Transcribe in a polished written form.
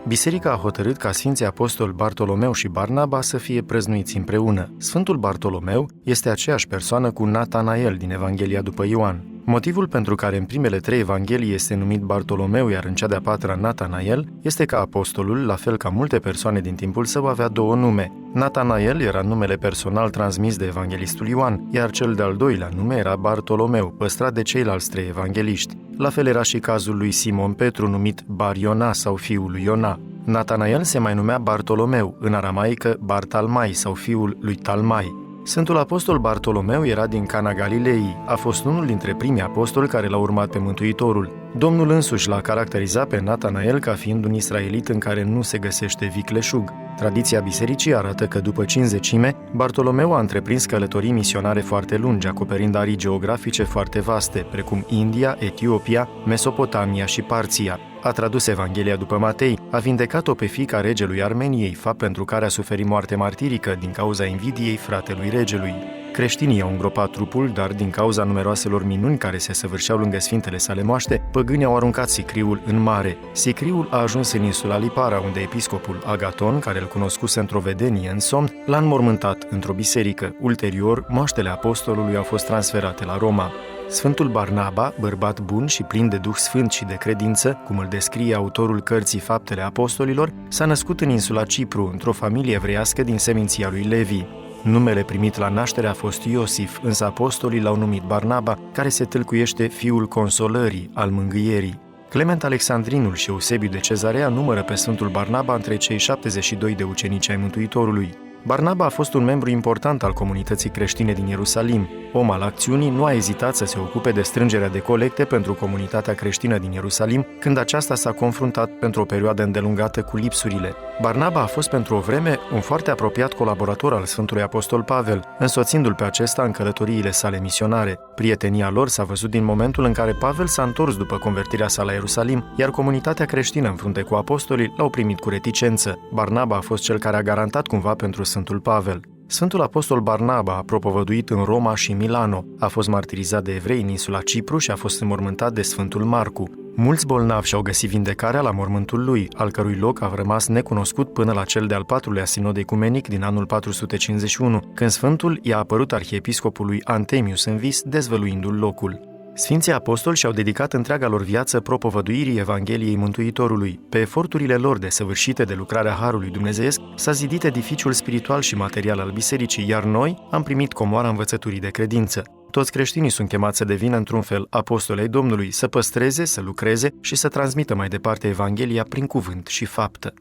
Biserica a hotărât ca Sfinții Apostoli Bartolomeu și Barnaba să fie prăznuiți împreună. Sfântul Bartolomeu este aceeași persoană cu Natanael din Evanghelia după Ioan. Motivul pentru care în primele 3 evanghelii este numit Bartolomeu, iar în cea de-a 4-a Natanael, este că apostolul, la fel ca multe persoane din timpul său, avea 2 nume. Natanael era numele personal transmis de evanghelistul Ioan, iar cel de-al 2-lea nume era Bartolomeu, păstrat de ceilalți 3 evangeliști. La fel era și cazul lui Simon Petru, numit Bar Iona sau fiul lui Iona. Natanael se mai numea Bartolomeu, în aramaică Bartalmai sau fiul lui Talmai. Sfântul apostol Bartolomeu era din Cana Galilei, a fost unul dintre primii apostoli care l-au urmat pe Mântuitorul. Domnul însuși l-a caracterizat pe Natanael ca fiind un israelit în care nu se găsește vicleșug. Tradiția bisericii arată că după cinzecime, Bartolomeu a întreprins călătorii misionare foarte lungi, acoperind arii geografice foarte vaste, precum India, Etiopia, Mesopotamia și Parția. A tradus Evanghelia după Matei, a vindecat-o pe fiica regelui Armeniei, fapt pentru care a suferit moarte martirică din cauza invidiei fratelui regelui. Creștinii au îngropat trupul, dar din cauza numeroaselor minuni care se săvârșeau lângă sfintele sale moaște, păgânii au aruncat sicriul în mare. Sicriul a ajuns în insula Lipara, unde episcopul Agaton, care îl cunoscuse într-o vedenie în somn, l-a înmormântat într-o biserică. Ulterior, moaștele apostolului au fost transferate la Roma. Sfântul Barnaba, bărbat bun și plin de Duh Sfânt și de credință, cum îl descrie autorul cărții Faptele Apostolilor, s-a născut în insula Cipru, într-o familie evreiască din seminția lui Levi. Numele primit la naștere a fost Iosif, însă apostolii l-au numit Barnaba, care se tâlcuiește fiul consolării, al mângâierii. Clement Alexandrinul și Eusebiu de Cezarea numără pe Sfântul Barnaba între cei 72 de ucenici ai Mântuitorului. Barnaba a fost un membru important al comunității creștine din Ierusalim. Om al acțiunii, nu a ezitat să se ocupe de strângerea de colecte pentru comunitatea creștină din Ierusalim, când aceasta s-a confruntat pentru o perioadă îndelungată cu lipsurile. Barnaba a fost pentru o vreme un foarte apropiat colaborator al Sfântului Apostol Pavel, însoțindu-l pe acesta în călătoriile sale misionare. Prietenia lor s-a văzut din momentul în care Pavel s-a întors după convertirea sa la Ierusalim, iar comunitatea creștină în frunte cu apostolii l-au primit cu reticență. Barnaba a fost cel care a garantat cumva pentru Sfântul Pavel. Sfântul apostol Barnaba a propovăduit în Roma și Milano, a fost martirizat de evrei în insula Cipru și a fost înmormântat de Sfântul Marcu. Mulți bolnavi și-au găsit vindecarea la mormântul lui, al cărui loc a rămas necunoscut până la cel de-al 4-lea sinod ecumenic din anul 451, când Sfântul i-a apărut arhiepiscopului Antemius în vis, dezvăluindu-l locul. Sfinții apostoli și-au dedicat întreaga lor viață propovăduirii Evangheliei Mântuitorului. Pe eforturile lor desăvârșite de lucrarea Harului Dumnezeiesc s-a zidit edificiul spiritual și material al bisericii, iar noi am primit comoara învățăturii de credință. Toți creștinii sunt chemați să devină într-un fel apostoli ai Domnului, să păstreze, să lucreze și să transmită mai departe Evanghelia prin cuvânt și faptă.